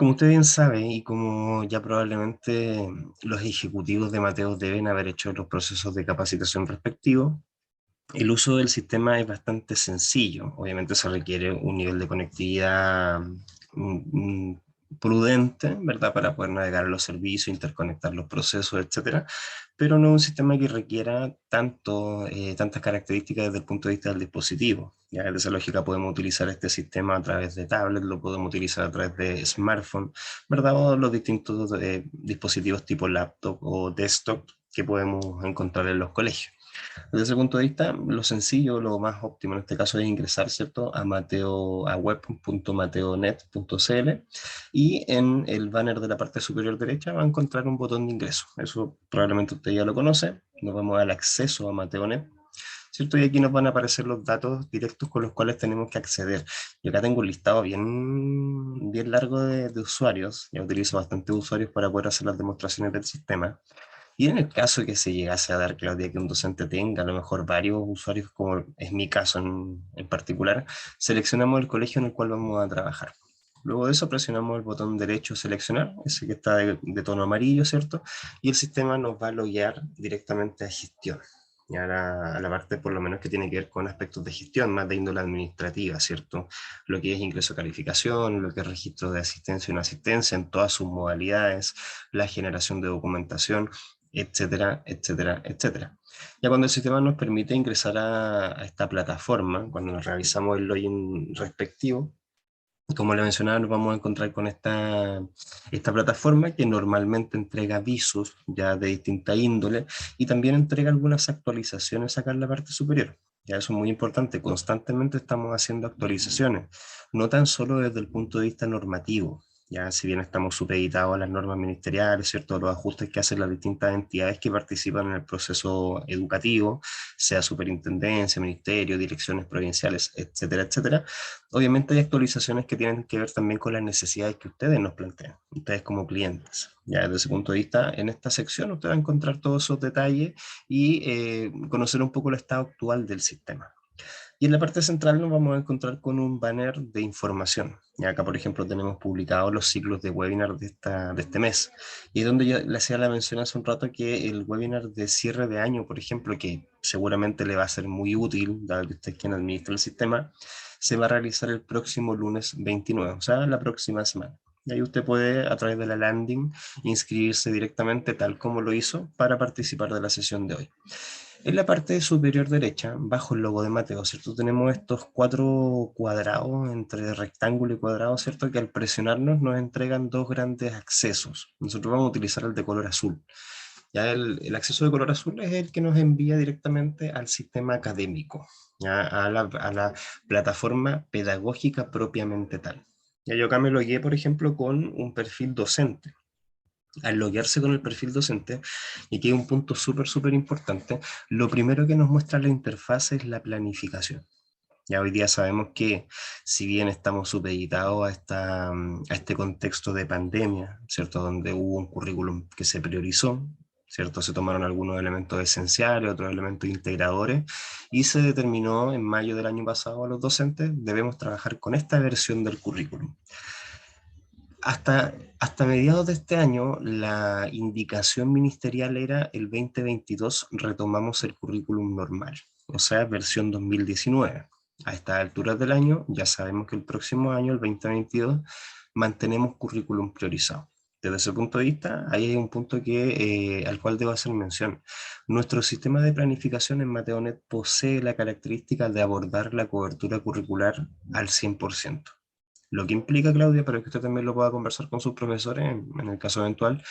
Como usted bien sabe, y como ya probablemente los ejecutivos de Mateo deben haber hecho los procesos de capacitación respectivos, el uso del sistema es bastante sencillo. Obviamente se requiere un nivel de conectividad prudente, ¿verdad? Para poder navegar los servicios, interconectar los procesos, etcétera. Pero no es un sistema que requiera tantas características desde el punto de vista del dispositivo. Ya desde esa lógica podemos utilizar este sistema a través de tablet, lo podemos utilizar a través de smartphone, ¿verdad? O los distintos dispositivos tipo laptop o desktop que podemos encontrar en los colegios. Desde ese punto de vista, lo sencillo, lo más óptimo en este caso es ingresar, ¿cierto?, a web.mateonet.cl, y en el banner de la parte superior derecha va a encontrar un botón de ingreso. Eso probablemente usted ya lo conoce. Nos vamos al acceso a Mateonet, ¿cierto? Y aquí nos van a aparecer los datos directos con los cuales tenemos que acceder. Yo acá tengo un listado bien largo de usuarios. Ya utilizo bastantes usuarios para poder hacer las demostraciones del sistema. Y en el caso de que se llegase a dar, Claudia, que un docente tenga a lo mejor varios usuarios, como es mi caso en particular, seleccionamos el colegio en el cual vamos a trabajar. Luego de eso presionamos el botón derecho seleccionar, ese que está de tono amarillo, ¿cierto? Y el sistema nos va a loguear directamente a gestión. Y a la parte por lo menos que tiene que ver con aspectos de gestión, más de índole administrativa, ¿cierto? Lo que es ingreso a calificación, lo que es registro de asistencia y no asistencia en todas sus modalidades, la generación de documentación, etcétera, etcétera, etcétera. Ya cuando el sistema nos permite ingresar a esta plataforma, cuando nos realizamos el login respectivo, como le mencionaba, nos vamos a encontrar con esta plataforma que normalmente entrega avisos ya de distinta índole y también entrega algunas actualizaciones acá en la parte superior. Ya eso es muy importante, constantemente estamos haciendo actualizaciones, no tan solo desde el punto de vista normativo, ya si bien estamos supeditados a las normas ministeriales, ¿cierto? Los ajustes que hacen las distintas entidades que participan en el proceso educativo, sea superintendencia, ministerio, direcciones provinciales, etcétera, etcétera. Obviamente hay actualizaciones que tienen que ver también con las necesidades que ustedes nos plantean, ustedes como clientes. Ya desde ese punto de vista, en esta sección usted va a encontrar todos esos detalles y conocer un poco el estado actual del sistema. Y en la parte central nos vamos a encontrar con un banner de información. Y acá, por ejemplo, tenemos publicados los ciclos de webinar de este mes. Y donde yo le hacía la mención hace un rato que el webinar de cierre de año, por ejemplo, que seguramente le va a ser muy útil, dado que usted es quien administra el sistema, se va a realizar el próximo lunes 29, o sea, la próxima semana. Y ahí usted puede, a través de la landing, inscribirse directamente tal como lo hizo para participar de la sesión de hoy. En la parte superior derecha, bajo el logo de Mateo, ¿cierto? Tenemos estos cuatro cuadrados entre rectángulo y cuadrado, ¿cierto? Que al presionarnos nos entregan dos grandes accesos. Nosotros vamos a utilizar el de color azul. Ya el acceso de color azul es el que nos envía directamente al sistema académico, ya a la plataforma pedagógica propiamente tal. Ya yo acá me logué, por ejemplo, con un perfil docente. Al loguearse con el perfil docente, y aquí hay un punto súper importante, lo primero que nos muestra la interfaz es la planificación. Ya hoy día sabemos que si bien estamos supeditados a este contexto de pandemia, ¿cierto? Donde hubo un currículum que se priorizó, ¿cierto? Se tomaron algunos elementos esenciales, otros elementos integradores, y se determinó en mayo del año pasado a los docentes, debemos trabajar con esta versión del currículum. Hasta mediados de este año, la indicación ministerial era el 2022 retomamos el currículum normal, o sea, versión 2019. A estas alturas del año, ya sabemos que el próximo año, el 2022, mantenemos currículum priorizado. Desde ese punto de vista, ahí hay un punto al cual debo hacer mención. Nuestro sistema de planificación en Mateonet posee la característica de abordar la cobertura curricular al 100%. Lo que implica, Claudia, para que usted también lo pueda conversar con sus profesores en el caso eventual,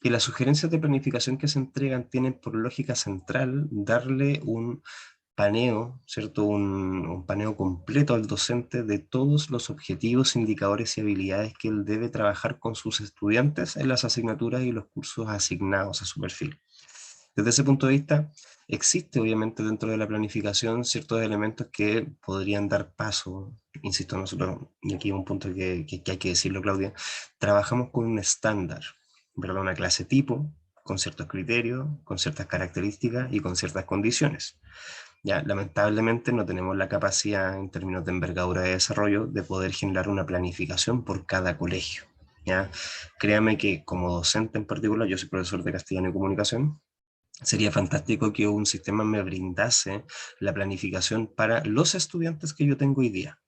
que las sugerencias de planificación que se entregan tienen por lógica central darle un paneo, ¿cierto? Un paneo completo al docente de todos los objetivos, indicadores y habilidades que él debe trabajar con sus estudiantes en las asignaturas y los cursos asignados a su perfil. Desde ese punto de vista, existe obviamente dentro de la planificación ciertos elementos que podrían dar paso, insisto, nosotros, y aquí hay un punto que hay que decirlo, Claudia, trabajamos con un estándar, ¿verdad? Una clase tipo, con ciertos criterios, con ciertas características y con ciertas condiciones. Ya, lamentablemente no tenemos la capacidad en términos de envergadura de desarrollo de poder generar una planificación por cada colegio. ¿ya? Créame que como docente en particular, yo soy profesor de castellano y comunicación, sería fantástico que un sistema me brindase la planificación para los estudiantes que yo tengo hoy día.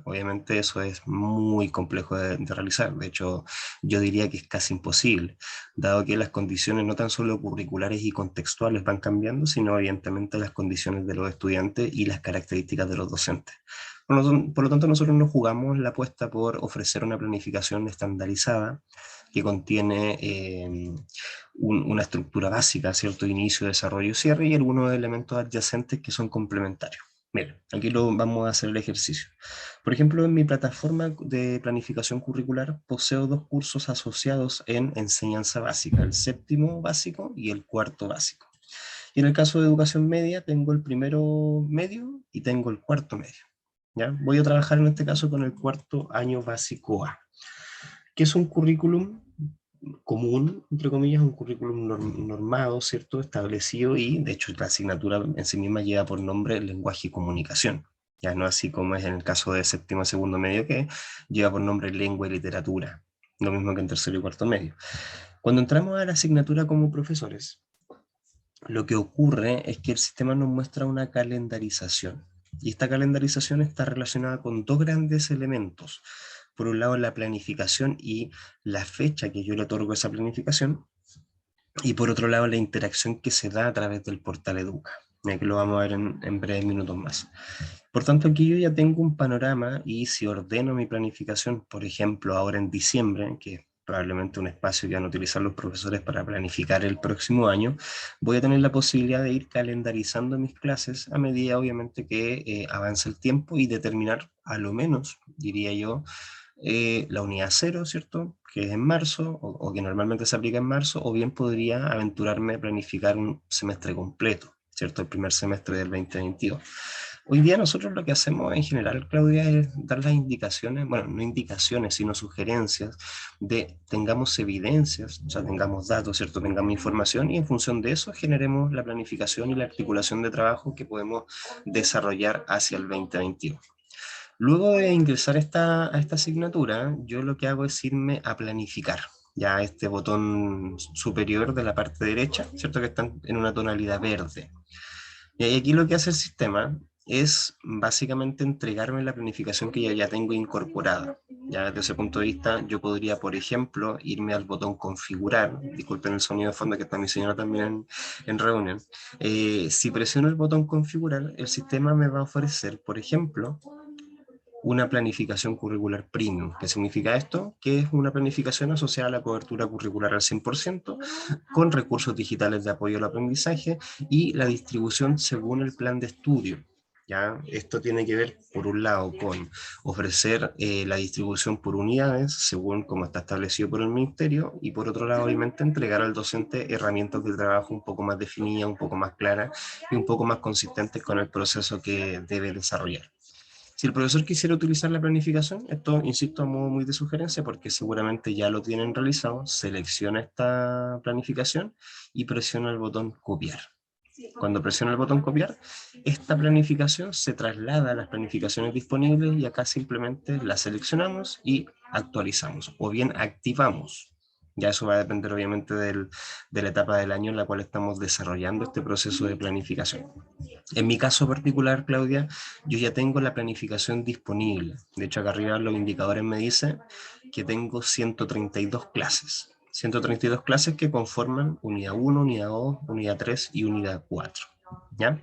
Obviamente eso es muy complejo de realizar, de hecho yo diría que es casi imposible, dado que las condiciones no tan solo curriculares y contextuales van cambiando, sino evidentemente las condiciones de los estudiantes y las características de los docentes. Por lo tanto, nosotros nos jugamos la apuesta por ofrecer una planificación estandarizada que contiene una estructura básica, cierto inicio, desarrollo, cierre y algunos elementos adyacentes que son complementarios. Miren, aquí lo vamos a hacer el ejercicio. Por ejemplo, en mi plataforma de planificación curricular poseo dos cursos asociados en enseñanza básica, el séptimo básico y el cuarto básico. Y en el caso de educación media, tengo el primero medio y tengo el cuarto medio. ¿Ya? Voy a trabajar en este caso con el cuarto año básico A, que es un currículum común, entre comillas, un currículum normado, ¿cierto? Establecido y, de hecho, la asignatura en sí misma lleva por nombre lenguaje y comunicación. Ya no así como es en el caso de séptimo y segundo medio, que lleva por nombre lengua y literatura. Lo mismo que en tercero y cuarto medio. Cuando entramos a la asignatura como profesores, lo que ocurre es que el sistema nos muestra una calendarización. Y esta calendarización está relacionada con dos grandes elementos. Por un lado, la planificación y la fecha que yo le otorgo a esa planificación. Y por otro lado, la interacción que se da a través del portal Educa. Que lo vamos a ver en breves minutos más. Por tanto, aquí yo ya tengo un panorama y si ordeno mi planificación, por ejemplo, ahora en diciembre, que es probablemente un espacio que van a utilizar los profesores para planificar el próximo año, voy a tener la posibilidad de ir calendarizando mis clases a medida, obviamente, que avance el tiempo y determinar, a lo menos, diría yo, la unidad cero, ¿cierto? Que es en marzo, o que normalmente se aplica en marzo, o bien podría aventurarme a planificar un semestre completo, ¿cierto? El primer semestre del 2022. Hoy día nosotros lo que hacemos en general, Claudia, es dar las indicaciones, bueno, no indicaciones, sino sugerencias de tengamos evidencias, o sea, tengamos datos, ¿cierto? Tengamos información y en función de eso generemos la planificación y la articulación de trabajo que podemos desarrollar hacia el 2021. Luego de ingresar a esta asignatura, yo lo que hago es irme a planificar. Ya este botón superior de la parte derecha, ¿cierto? Que están en una tonalidad verde. Y aquí lo que hace el sistema es básicamente entregarme la planificación que ya tengo incorporada. Ya desde ese punto de vista, yo podría, por ejemplo, irme al botón configurar. Disculpen el sonido de fondo que está mi señora también en reunión. Si presiono el botón configurar, el sistema me va a ofrecer, por ejemplo, una planificación curricular premium. ¿Qué significa esto? Que es una planificación asociada a la cobertura curricular al 100%, con recursos digitales de apoyo al aprendizaje y la distribución según el plan de estudio. ¿Ya? Esto tiene que ver, por un lado, con ofrecer la distribución por unidades, según como está establecido por el ministerio, y por otro lado, obviamente, entregar al docente herramientas de trabajo un poco más definidas, un poco más claras y un poco más consistentes con el proceso que debe desarrollar. Si el profesor quisiera utilizar la planificación, esto, insisto, a modo muy de sugerencia, porque seguramente ya lo tienen realizado, selecciona esta planificación y presiona el botón copiar. Cuando presiona el botón copiar, esta planificación se traslada a las planificaciones disponibles y acá simplemente la seleccionamos y actualizamos, o bien activamos. Ya eso va a depender obviamente de la etapa del año en la cual estamos desarrollando este proceso de planificación. En mi caso particular, Claudia, yo ya tengo la planificación disponible. De hecho, acá arriba los indicadores me dicen que tengo 132 clases. 132 clases que conforman unidad 1, unidad 2, unidad 3 y unidad 4. ¿Ya?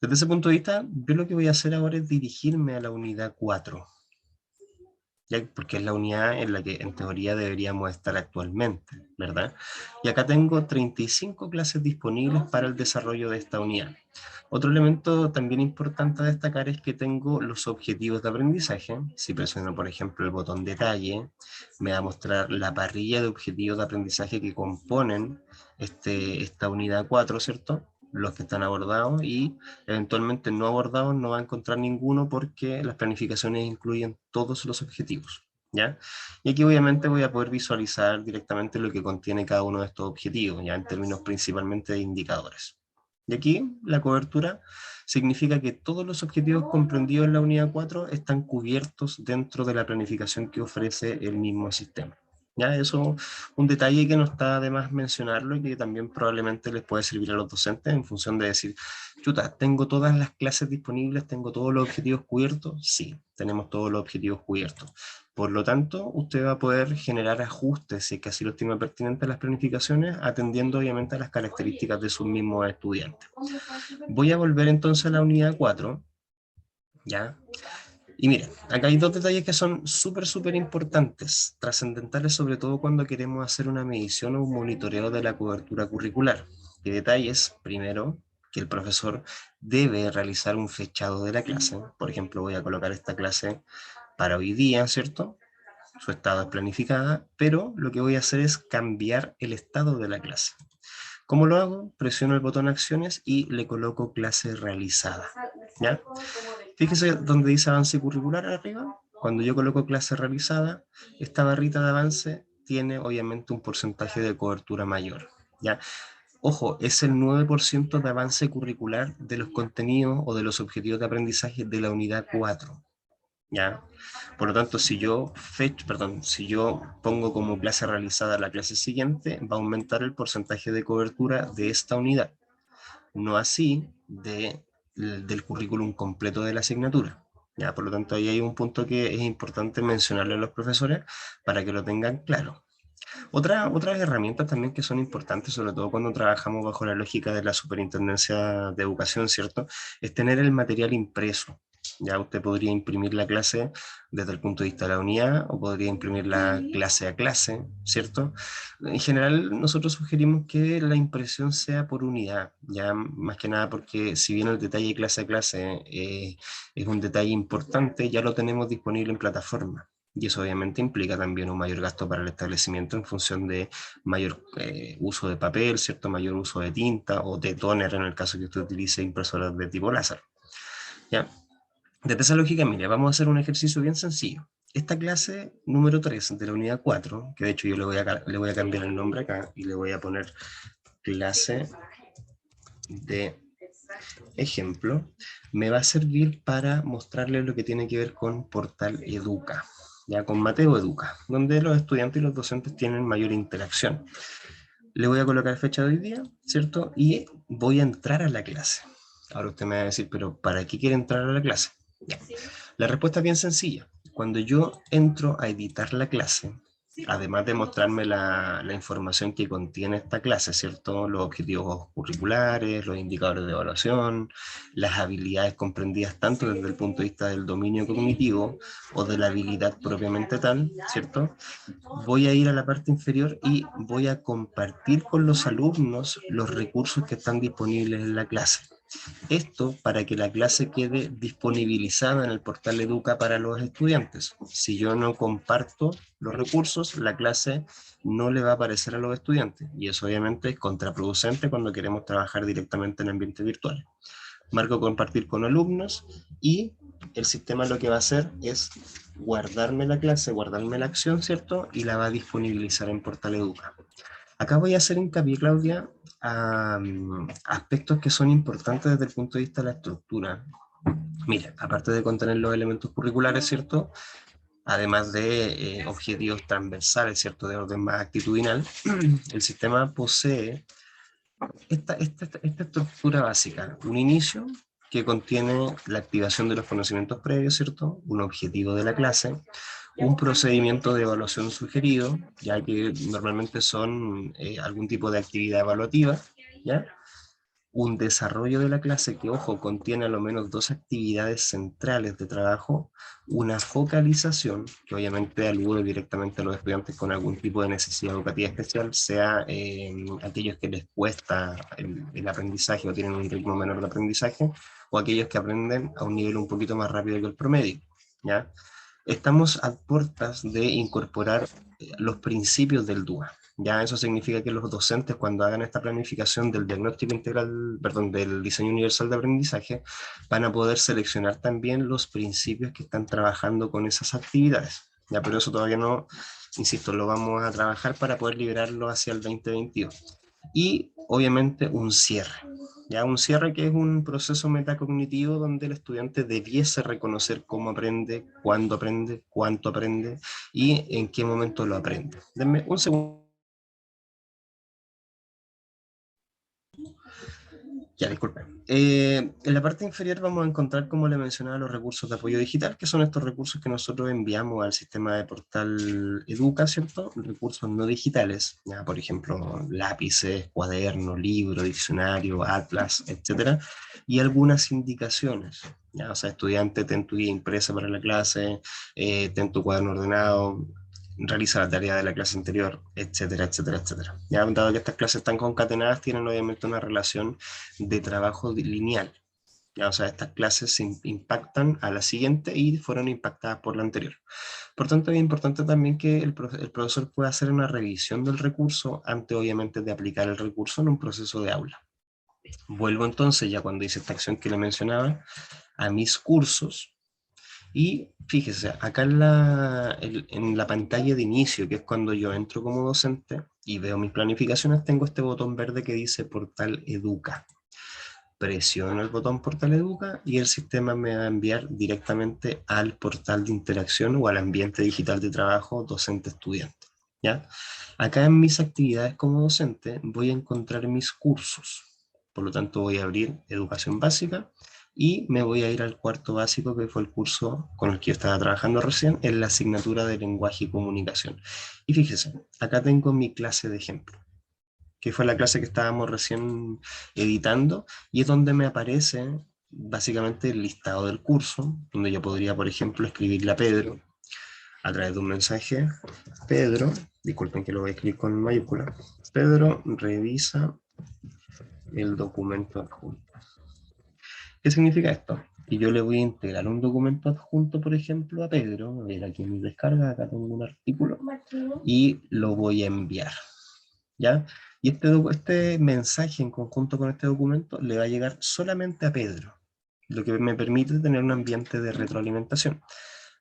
Desde ese punto de vista, yo lo que voy a hacer ahora es dirigirme a la unidad 4, ¿ya? Porque es la unidad en la que en teoría deberíamos estar actualmente, ¿verdad? Y acá tengo 35 clases disponibles para el desarrollo de esta unidad. Otro elemento también importante a destacar es que tengo los objetivos de aprendizaje. Si presiono, por ejemplo, el botón detalle, me va a mostrar la parrilla de objetivos de aprendizaje que componen esta unidad 4, ¿cierto? Los que están abordados y eventualmente no abordados no va a encontrar ninguno porque las planificaciones incluyen todos los objetivos. ¿Ya? Y aquí obviamente voy a poder visualizar directamente lo que contiene cada uno de estos objetivos, ya en términos principalmente de indicadores. Y aquí la cobertura significa que todos los objetivos comprendidos en la unidad 4 están cubiertos dentro de la planificación que ofrece el mismo sistema. Ya, eso un detalle que no está de más mencionarlo y que también probablemente les puede servir a los docentes en función de decir, chuta, ¿tengo todas las clases disponibles? ¿Tengo todos los objetivos cubiertos? Sí, tenemos todos los objetivos cubiertos. Por lo tanto, usted va a poder generar ajustes, si es que así lo estima pertinente, a las planificaciones, atendiendo obviamente a las características de sus mismos estudiantes. Voy a volver entonces a la unidad 4, ¿ya? Y miren, acá hay dos detalles que son súper importantes, trascendentales sobre todo cuando queremos hacer una medición o un monitoreo de la cobertura curricular. ¿Qué detalles? Primero, que el profesor debe realizar un fechado de la clase. Por ejemplo, voy a colocar esta clase para hoy día, ¿cierto? Su estado es planificada, pero lo que voy a hacer es cambiar el estado de la clase. ¿Cómo lo hago? Presiono el botón acciones y le coloco clase realizada. ¿Ya? Fíjese donde dice avance curricular arriba. Cuando yo coloco clase realizada, esta barrita de avance tiene obviamente un porcentaje de cobertura mayor. ¿Ya? Ojo, es el 9% de avance curricular de los contenidos o de los objetivos de aprendizaje de la unidad 4. ¿Ya? Por lo tanto, si yo pongo como clase realizada la clase siguiente, va a aumentar el porcentaje de cobertura de esta unidad, no así del currículum completo de la asignatura. ¿Ya? Por lo tanto, ahí hay un punto que es importante mencionarle a los profesores para que lo tengan claro. Otras herramientas también que son importantes, sobre todo cuando trabajamos bajo la lógica de la Superintendencia de Educación, ¿cierto? Es tener el material impreso. Ya usted podría imprimir la clase desde el punto de vista de la unidad o podría imprimir la clase a clase, ¿cierto? En general, nosotros sugerimos que la impresión sea por unidad, ya más que nada porque si bien el detalle clase a clase es un detalle importante, ya lo tenemos disponible en plataforma. Y eso obviamente implica también un mayor gasto para el establecimiento en función de mayor uso de papel, ¿cierto? Mayor uso de tinta o de tóner en el caso que usted utilice impresoras de tipo láser. ¿Ya? Desde esa lógica, mire, vamos a hacer un ejercicio bien sencillo. Esta clase número 3 de la unidad 4, que de hecho yo le voy a cambiar el nombre acá y le voy a poner clase de ejemplo, me va a servir para mostrarles lo que tiene que ver con Portal Educa, ya con Mateo Educa, donde los estudiantes y los docentes tienen mayor interacción. Le voy a colocar fecha de hoy día, ¿cierto? Y voy a entrar a la clase. Ahora usted me va a decir, pero ¿para qué quiere entrar a la clase? Ya. La respuesta es bien sencilla. Cuando yo entro a editar la clase, además de mostrarme la información que contiene esta clase, ¿cierto? Los objetivos curriculares, los indicadores de evaluación, las habilidades comprendidas tanto desde el punto de vista del dominio cognitivo o de la habilidad propiamente tal, ¿cierto? Voy a ir a la parte inferior y voy a compartir con los alumnos los recursos que están disponibles en la clase. Esto para que la clase quede disponibilizada en el portal Educa para los estudiantes. Si yo no comparto los recursos, la clase no le va a aparecer a los estudiantes y eso obviamente es contraproducente cuando queremos trabajar directamente en ambiente virtual. Marco compartir con alumnos y el sistema lo que va a hacer es guardarme la clase, guardarme la acción, ¿cierto? Y la va a disponibilizar en Portal Educa. Acá voy a hacer hincapié, Claudia, a aspectos que son importantes desde el punto de vista de la estructura. Mira, aparte de contener los elementos curriculares, ¿cierto? Además de objetivos transversales, ¿cierto? De orden más actitudinal, el sistema posee esta estructura básica, un inicio que contiene la activación de los conocimientos previos, ¿cierto? Un objetivo de la clase, un procedimiento de evaluación sugerido, ya que normalmente son algún tipo de actividad evaluativa, ¿ya? Un desarrollo de la clase que, ojo, contiene a lo menos dos actividades centrales de trabajo, una focalización, que obviamente alude directamente a los estudiantes con algún tipo de necesidad educativa especial, sea aquellos que les cuesta el aprendizaje o tienen un ritmo menor de aprendizaje, o aquellos que aprenden a un nivel un poquito más rápido que el promedio, ¿ya? Estamos a puertas de incorporar los principios del DUA. Ya eso significa que los docentes cuando hagan esta planificación del diagnóstico integral, perdón, del diseño universal de aprendizaje, van a poder seleccionar también los principios que están trabajando con esas actividades. Ya, pero eso todavía no, insisto, lo vamos a trabajar para poder liberarlo hacia el 2022. y obviamente un cierre. Ya un cierre que es un proceso metacognitivo donde el estudiante debiese reconocer cómo aprende, cuándo aprende, cuánto aprende y en qué momento lo aprende. Denme un segundo. Ya, disculpen. En la parte inferior vamos a encontrar, como le mencionaba, los recursos de apoyo digital, que son estos recursos que nosotros enviamos al sistema de portal Educa, ¿cierto? Recursos no digitales, ya, por ejemplo, lápices, cuadernos, libro, diccionario, atlas, etcétera, y algunas indicaciones. Ya, o sea, estudiante, ten tu guía impresa para la clase, ten tu cuaderno ordenado, realiza la tarea de la clase anterior, etcétera, etcétera, etcétera. Ya, dado que estas clases están concatenadas, tienen obviamente una relación de trabajo lineal. Ya, o sea, estas clases se impactan a la siguiente y fueron impactadas por la anterior. Por tanto, es importante también que el profesor pueda hacer una revisión del recurso antes, obviamente, de aplicar el recurso en un proceso de aula. Vuelvo entonces, ya cuando hice esta acción que le mencionaba, a mis cursos. Y fíjese, acá en la pantalla de inicio, que es cuando yo entro como docente y veo mis planificaciones, tengo este botón verde que dice Portal Educa. Presiono el botón Portal Educa y el sistema me va a enviar directamente al portal de interacción o al ambiente digital de trabajo docente-estudiante. ¿Ya? Acá en mis actividades como docente voy a encontrar mis cursos. Por lo tanto voy a abrir Educación Básica y me voy a ir al cuarto básico, que fue el curso con el que yo estaba trabajando recién, en la asignatura de lenguaje y comunicación. Y fíjese, acá tengo mi clase de ejemplo, que fue la clase que estábamos recién editando, y es donde me aparece básicamente el listado del curso, donde yo podría, por ejemplo, escribirle a Pedro a través de un mensaje: Pedro, disculpen que lo voy a escribir con mayúscula, Pedro, revisa el documento adjunto. ¿Qué significa esto? Y yo le voy a integrar un documento adjunto, por ejemplo, a Pedro. A ver, aquí en mi descarga, acá tengo un artículo, y lo voy a enviar. ¿Ya? Y este mensaje en conjunto con este documento le va a llegar solamente a Pedro, lo que me permite tener un ambiente de retroalimentación.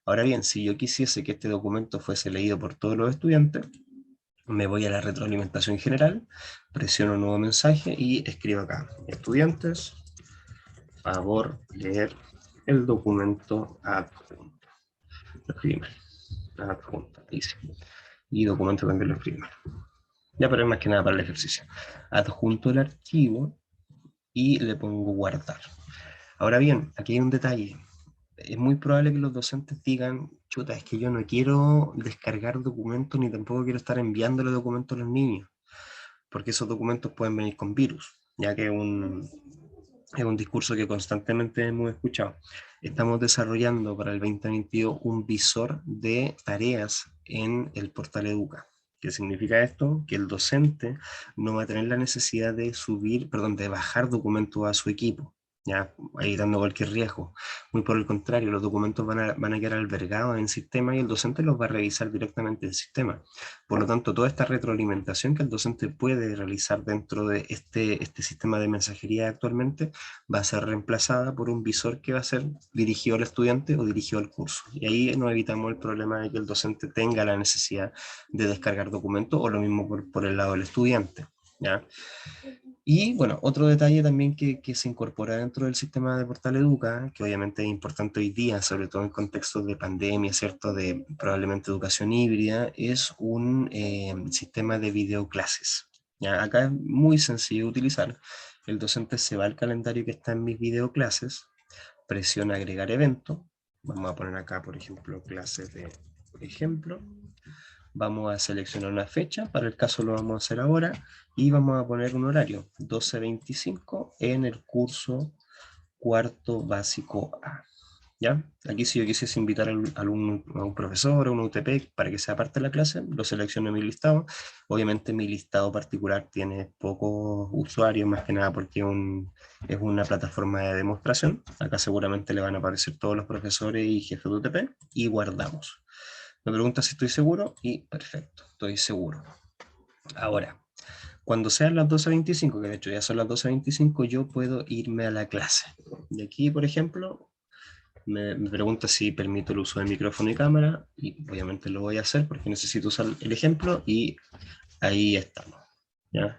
Ahora bien, si yo quisiese que este documento fuese leído por todos los estudiantes, me voy a la retroalimentación general, presiono nuevo mensaje y escribo acá: estudiantes, favor leer el documento adjunto. Lo escribí mal. Adjunto, ahí sí. Y documento también lo escribí mal. Ya, pero es más que nada para el ejercicio. Adjunto el archivo y le pongo guardar. Ahora bien, aquí hay un detalle. Es muy probable que los docentes digan: chuta, es que yo no quiero descargar documentos ni tampoco quiero estar enviándole documentos a los niños, porque esos documentos pueden venir con virus, ya que es un discurso que constantemente hemos escuchado. Estamos desarrollando para el 2022 un visor de tareas en el portal Educa. ¿Qué significa esto? Que el docente no va a tener la necesidad de de bajar documentos a su equipo, ya evitando cualquier riesgo. Muy por el contrario, los documentos van a quedar albergados en el sistema y el docente los va a revisar directamente en el sistema. Por lo tanto, toda esta retroalimentación que el docente puede realizar dentro de este sistema de mensajería actualmente va a ser reemplazada por un visor que va a ser dirigido al estudiante o dirigido al curso. Y ahí nos evitamos el problema de que el docente tenga la necesidad de descargar documentos, o lo mismo por el lado del estudiante, ¿ya? Y bueno, otro detalle también que se incorpora dentro del sistema de Portal Educa, que obviamente es importante hoy día, sobre todo en contextos de pandemia, ¿cierto?, de probablemente educación híbrida, es un sistema de videoclases. ¿Ya? Acá es muy sencillo de utilizar. El docente se va al calendario que está en mis videoclases, presiona agregar evento. Vamos a poner acá, por ejemplo, clases de ejemplo. Vamos a seleccionar una fecha, para el caso lo vamos a hacer ahora, y vamos a poner un horario, 12:25 en el curso cuarto básico A. ¿Ya? Aquí, si yo quisiese invitar a un profesor o un UTP para que sea parte de la clase, lo selecciono en mi listado. Obviamente mi listado particular tiene pocos usuarios, más que nada porque es una plataforma de demostración. Acá seguramente le van a aparecer todos los profesores y jefes de UTP, y guardamos. Me pregunta si estoy seguro, y perfecto, estoy seguro. Ahora, cuando sean las 12:25, que de hecho ya son las 12:25, yo puedo irme a la clase. Y aquí, por ejemplo, me pregunta si permito el uso de micrófono y cámara, y obviamente lo voy a hacer porque necesito usar el ejemplo, y ahí estamos, ¿ya?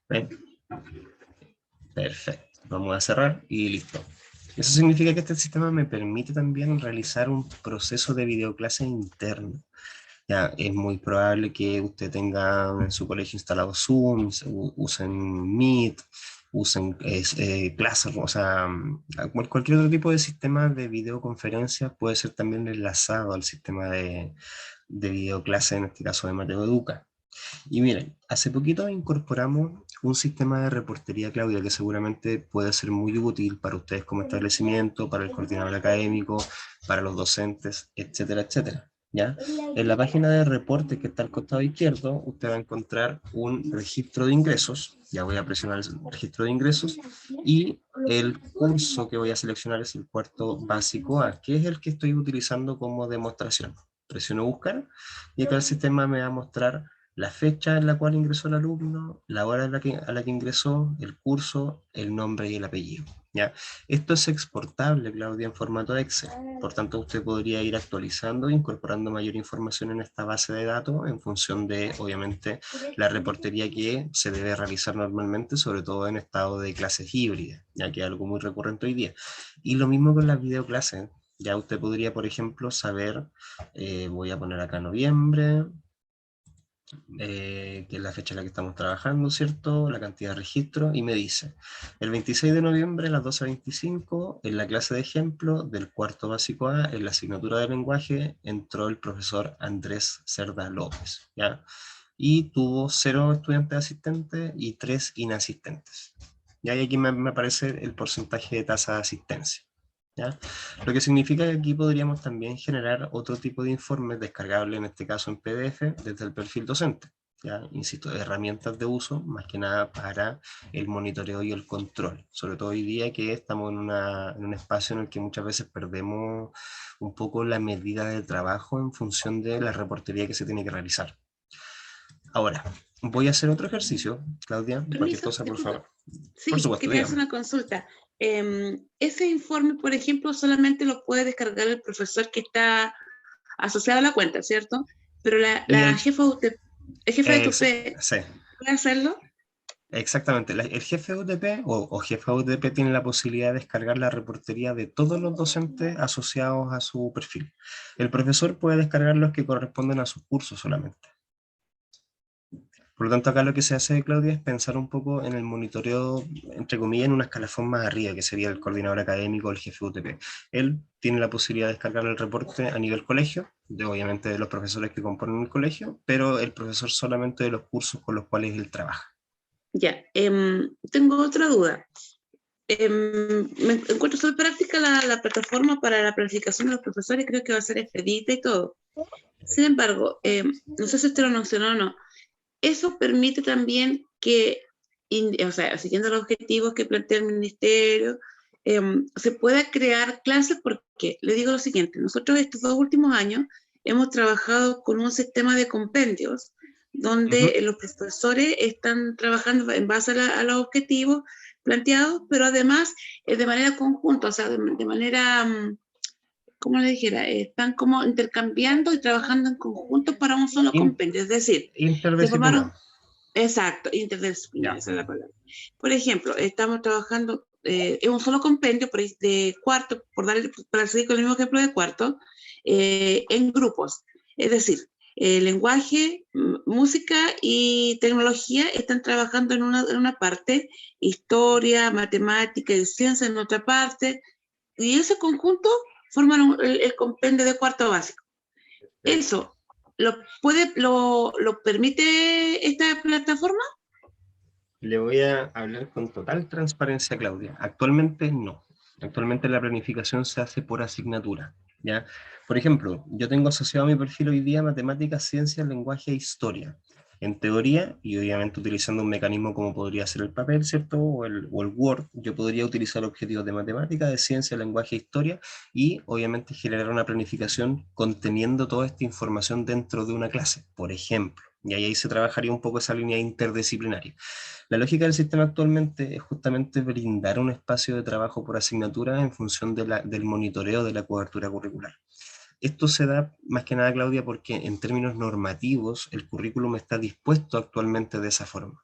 ¿Ven? Perfecto. Vamos a cerrar y listo. Eso significa que este sistema me permite también realizar un proceso de videoclase interno. Ya, es muy probable que usted tenga en su colegio instalado Zoom, usen Meet, usen Classroom, o sea, cualquier otro tipo de sistema de videoconferencia puede ser también enlazado al sistema de videoclase, en este caso de Mateo Educa. Y miren, hace poquito incorporamos un sistema de reportería, Claudia, que seguramente puede ser muy útil para ustedes como establecimiento, para el coordinador académico, para los docentes, etcétera, etcétera. ¿Ya? En la página de reportes que está al costado izquierdo, usted va a encontrar un registro de ingresos. Ya voy a presionar el registro de ingresos y el curso que voy a seleccionar es el cuarto básico A, que es el que estoy utilizando como demostración. Presiono buscar y acá el sistema me va a mostrar la fecha en la cual ingresó el alumno, la hora a la que ingresó, el curso, el nombre y el apellido. ¿Ya? Esto es exportable, Claudia, en formato Excel. Por tanto, usted podría ir actualizando e incorporando mayor información en esta base de datos en función de, obviamente, la reportería que se debe realizar normalmente, sobre todo en estado de clases híbridas, ya que es algo muy recurrente hoy día. Y lo mismo con las videoclases. Ya usted podría, por ejemplo, saber, voy a poner acá noviembre, que es la fecha en la que estamos trabajando, ¿cierto? La cantidad de registro, y me dice, el 26 de noviembre a las 12:25, en la clase de ejemplo del cuarto básico A, en la asignatura de lenguaje, entró el profesor Andrés Cerda López, ¿ya? Y tuvo 0 estudiantes asistentes y 3 inasistentes. Y ahí aquí me aparece el porcentaje de tasa de asistencia. ¿Ya? Lo que significa que aquí podríamos también generar otro tipo de informes descargables, en este caso en PDF, desde el perfil docente. ¿Ya? Insisto, herramientas de uso, más que nada para el monitoreo y el control. Sobre todo hoy día que estamos en un espacio en el que muchas veces perdemos un poco la medida de trabajo en función de la reportería que se tiene que realizar. Ahora, voy a hacer otro ejercicio, Claudia, cualquier Permiso, cosa, por disculpa. favor. Por Sí, supuesto, quería hacer dígame. una consulta. Ese informe, por ejemplo, solamente lo puede descargar el profesor que está asociado a la cuenta, ¿cierto? Pero Y la jefa, el jefe de UTP, sí, ¿puede hacerlo? exactamente. El jefe de UTP o jefa de UTP tiene la posibilidad de descargar la reportería de todos los docentes asociados a su perfil. El profesor puede descargar los que corresponden a sus cursos solamente. Por lo tanto, acá lo que se hace, Claudia, es pensar un poco en el monitoreo, entre comillas, en una escalafón más arriba, que sería el coordinador académico o el jefe de UTP. Él tiene la posibilidad de descargar el reporte a nivel colegio, obviamente de los profesores que componen el colegio, pero el profesor solamente de los cursos con los cuales él trabaja. Ya, tengo otra duda. Me encuentro súper práctica la plataforma para la planificación de los profesores, creo que va a ser expedita y todo. Sin embargo, no sé si usted lo mencionó o no, eso permite también que, o sea, siguiendo los objetivos que plantea el ministerio, se pueda crear clases porque, le digo lo siguiente, nosotros estos 2 últimos años hemos trabajado con un sistema de compendios donde los profesores están trabajando en base a los objetivos planteados, pero además de manera conjunta, o sea, de manera, como le dijera, están como intercambiando y trabajando en conjunto para un solo In- compendio, es decir, se formaron. Interdisciplinar. Exacto, interdisciplinar, Ya. esa es la palabra. Por ejemplo, estamos trabajando en un solo compendio de cuarto, para seguir con el mismo ejemplo de cuarto, en grupos. Es decir, lenguaje, música y tecnología están trabajando en una parte, historia, matemática y ciencia en otra parte, y ese conjunto forman el compendio de cuarto básico. Eso, ¿lo permite esta plataforma? Le voy a hablar con total transparencia, Claudia. Actualmente no. Actualmente la planificación se hace por asignatura. ¿Ya? Por ejemplo, yo tengo asociado a mi perfil hoy día matemáticas, ciencias, lenguaje e historia. En teoría, y obviamente utilizando un mecanismo como podría ser el papel, ¿cierto? O el Word, yo podría utilizar objetivos de matemática, de ciencia, lenguaje e historia, y obviamente generar una planificación conteniendo toda esta información dentro de una clase, por ejemplo. Y ahí se trabajaría un poco esa línea interdisciplinaria. La lógica del sistema actualmente es justamente brindar un espacio de trabajo por asignatura en función del monitoreo de la cobertura curricular. Esto se da más que nada, Claudia, porque en términos normativos el currículum está dispuesto actualmente de esa forma.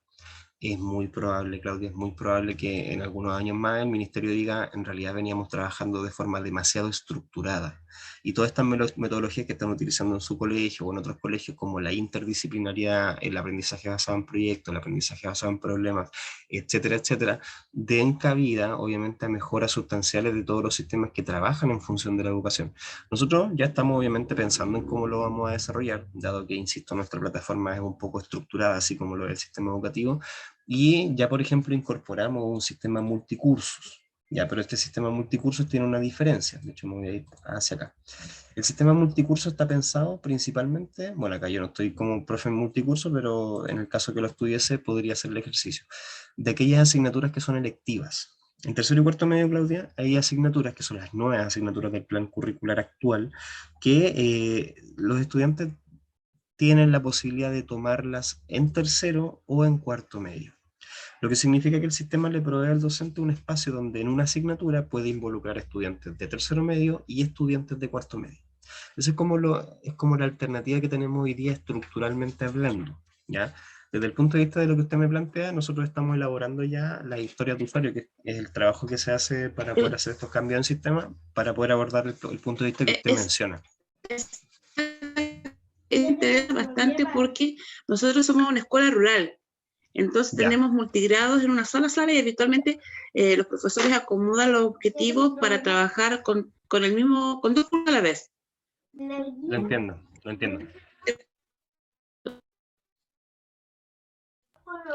Es muy probable, Claudia, es muy probable que en algunos años más el ministerio diga, en realidad veníamos trabajando de forma demasiado estructurada. Y todas estas metodologías que están utilizando en su colegio o en otros colegios, como la interdisciplinaridad, el aprendizaje basado en proyectos, el aprendizaje basado en problemas, etcétera, etcétera, den cabida, obviamente, a mejoras sustanciales de todos los sistemas que trabajan en función de la educación. Nosotros ya estamos, obviamente, pensando en cómo lo vamos a desarrollar, dado que, insisto, nuestra plataforma es un poco estructurada, así como lo es el sistema educativo, y ya, por ejemplo, incorporamos un sistema multicursos. Ya, pero este sistema multicursos tiene una diferencia. De hecho, me voy a ir hacia acá. El sistema multicurso está pensado principalmente, bueno, acá yo no estoy como profe en multicurso, pero en el caso que lo estuviese, podría hacer el ejercicio, de aquellas asignaturas que son electivas. En tercero y cuarto medio, Claudia, hay asignaturas que son las nuevas asignaturas del plan curricular actual, que los estudiantes tienen la posibilidad de tomarlas en tercero o en cuarto medio. Lo que significa que el sistema le provee al docente un espacio donde en una asignatura puede involucrar estudiantes de tercero medio y estudiantes de cuarto medio. Esa es como la alternativa que tenemos hoy día estructuralmente hablando, ¿ya? Desde el punto de vista de lo que usted me plantea, nosotros estamos elaborando ya la historia de usuario, que es el trabajo que se hace para poder hacer estos cambios en sistema, para poder abordar el punto de vista que usted Es, menciona. es, es interesa bastante porque nosotros somos una escuela rural. Entonces Ya, tenemos multigrados en una sola sala y habitualmente los profesores acomodan los objetivos para trabajar con el mismo, con dos cursos a la vez. lo entiendo, lo entiendo.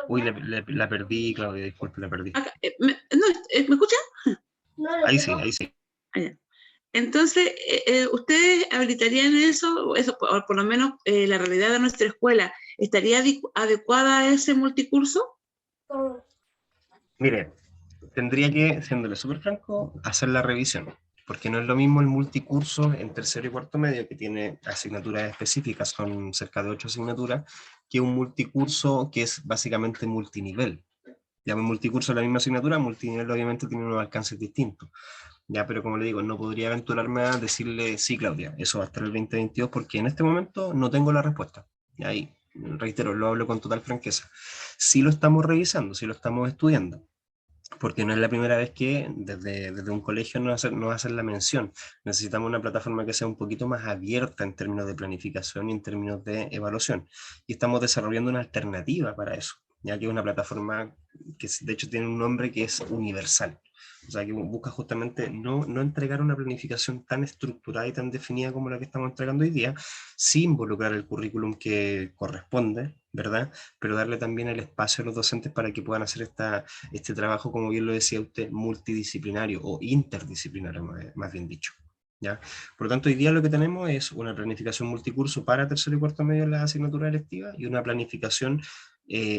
Uy, la perdí, Claudia, disculpe, la perdí. Acá, ¿me escuchan? Ahí sí, ahí sí. Allá. Entonces, ¿ustedes habilitarían eso por lo menos la realidad de nuestra escuela, estaría adecuada a ese multicurso? Mire, tendría que, siéndole súper franco, hacer la revisión, porque no es lo mismo el multicurso en tercero y cuarto medio, que tiene asignaturas específicas, son cerca de 8 asignaturas, que un multicurso que es básicamente multinivel. Ya en multicurso es la misma asignatura, multinivel obviamente tiene unos alcances distintos. Ya, pero como le digo, no podría aventurarme a decirle, sí, Claudia, eso va a estar el 2022, porque en este momento no tengo la respuesta. Y ahí, reitero, lo hablo con total franqueza. Sí lo estamos revisando, sí lo estamos estudiando, porque no es la primera vez que desde un colegio nos hacen la mención. Necesitamos una plataforma que sea un poquito más abierta en términos de planificación y en términos de evaluación. Y estamos desarrollando una alternativa para eso, ya que es una plataforma que de hecho tiene un nombre que es universal. O sea, que busca justamente no entregar una planificación tan estructurada y tan definida como la que estamos entregando hoy día, sin involucrar el currículum que corresponde, ¿verdad? Pero darle también el espacio a los docentes para que puedan hacer este trabajo, como bien lo decía usted, multidisciplinario o interdisciplinario, más bien dicho. ¿Ya? Por lo tanto, hoy día lo que tenemos es una planificación multicurso para tercero y cuarto medio en las asignaturas electivas y una planificación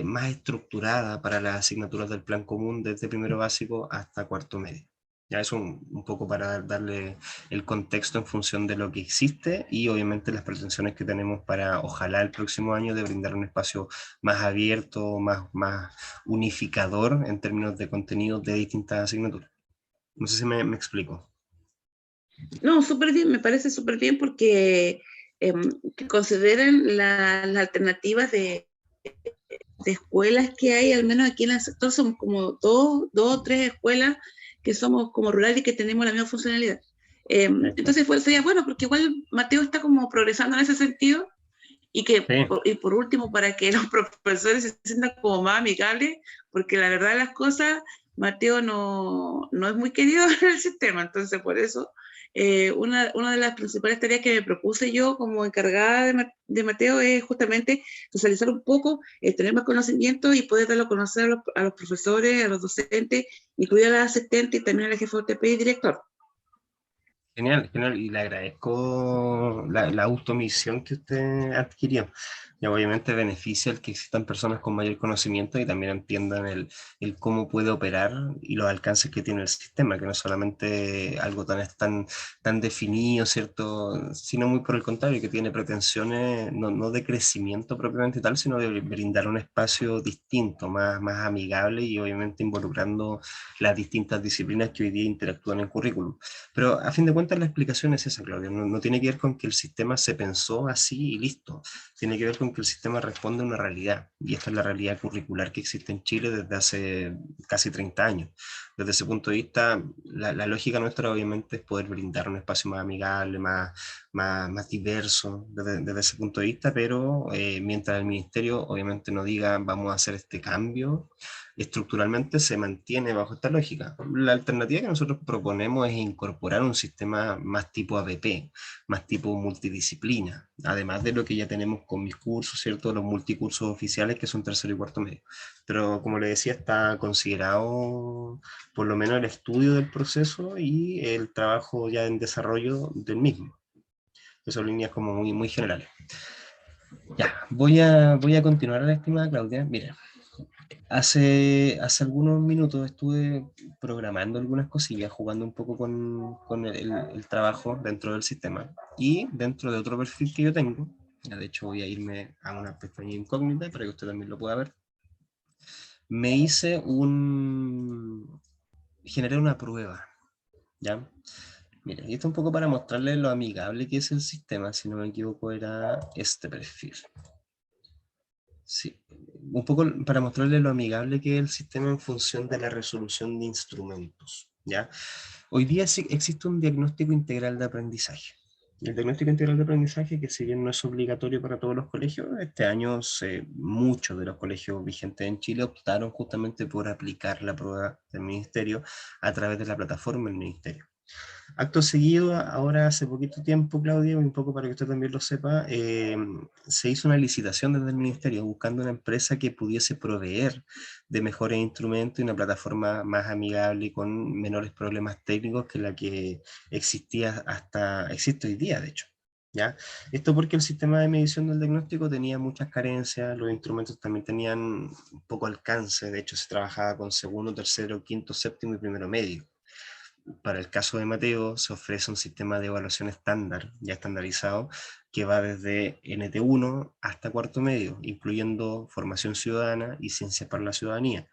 más estructurada para las asignaturas del plan común desde primero básico hasta cuarto medio. Ya es un poco para darle el contexto en función de lo que existe y obviamente las pretensiones que tenemos para, ojalá el próximo año, de brindar un espacio más abierto, más unificador en términos de contenidos de distintas asignaturas. No sé si me explico. No, súper bien, me parece súper bien porque que consideren las alternativas de escuelas que hay, al menos aquí en el sector, somos como dos o tres escuelas que somos como rurales y que tenemos la misma funcionalidad. Entonces pues, sería bueno, porque igual Mateo está como progresando en ese sentido y que Sí, y por último, para que los profesores se sientan como más amigables, porque la verdad de las cosas, Mateo no es muy querido en el sistema, entonces por eso una de las principales tareas que me propuse yo como encargada de Mateo es justamente socializar un poco, tener más conocimiento y poder darlo a conocer a los profesores, a los docentes, incluida a la asistente y también a la jefa de UTP y director. genial, genial. Y le agradezco la automisión que usted adquirió. Y obviamente beneficia el que existan personas con mayor conocimiento y también entiendan el cómo puede operar y los alcances que tiene el sistema, que no es solamente algo tan definido, ¿cierto? Sino muy por el contrario, que tiene pretensiones no de crecimiento propiamente tal, sino de brindar un espacio distinto, más amigable y obviamente involucrando las distintas disciplinas que hoy día interactúan en el currículum. Pero a fin de cuentas la explicación es esa, Claudia. No tiene que ver con que el sistema se pensó así y listo. Tiene que ver con con que el sistema responde a una realidad, y esta es la realidad curricular que existe en Chile desde hace casi 30 años. Desde ese punto de vista, la lógica nuestra obviamente es poder brindar un espacio más amigable, más diverso desde ese punto de vista, pero mientras el ministerio obviamente no diga vamos a hacer este cambio, estructuralmente se mantiene bajo esta lógica. La alternativa que nosotros proponemos es incorporar un sistema más tipo ABP, más tipo multidisciplina, además de lo que ya tenemos con mis cursos, ¿cierto? Los multicursos oficiales que son tercero y cuarto medio. Pero como le decía, está considerado por lo menos el estudio del proceso y el trabajo ya en desarrollo del mismo. Esas son líneas como muy generales. Ya, voy a continuar, la estimada Claudia. Mira, hace algunos minutos estuve programando algunas cosillas, jugando un poco con el trabajo dentro del sistema y dentro de otro perfil que yo tengo. Ya, de hecho, voy a irme a una pestaña incógnita para que usted también lo pueda ver. Me hice generé una prueba, ¿ya? Mira, y esto un poco para mostrarles lo amigable que es el sistema, si no me equivoco era este perfil. Sí, un poco para mostrarles lo amigable que es el sistema en función de la resolución de instrumentos, ¿ya? Hoy día sí existe un diagnóstico integral de aprendizaje. El diagnóstico integral de aprendizaje, que si bien no es obligatorio para todos los colegios, este año muchos de los colegios vigentes en Chile optaron justamente por aplicar la prueba del ministerio a través de la plataforma del ministerio. Acto seguido, ahora hace poquito tiempo, Claudia, un poco para que usted también lo sepa, se hizo una licitación desde el ministerio buscando una empresa que pudiese proveer de mejores instrumentos y una plataforma más amigable y con menores problemas técnicos que la que existe hoy día, de hecho. ¿Ya? Esto porque el sistema de medición del diagnóstico tenía muchas carencias, los instrumentos también tenían poco alcance, de hecho se trabajaba con segundo, tercero, quinto, séptimo y primero medio. Para el caso de Mateo se ofrece un sistema de evaluación estándar, ya estandarizado, que va desde NT1 hasta cuarto medio, incluyendo formación ciudadana y ciencias para la ciudadanía,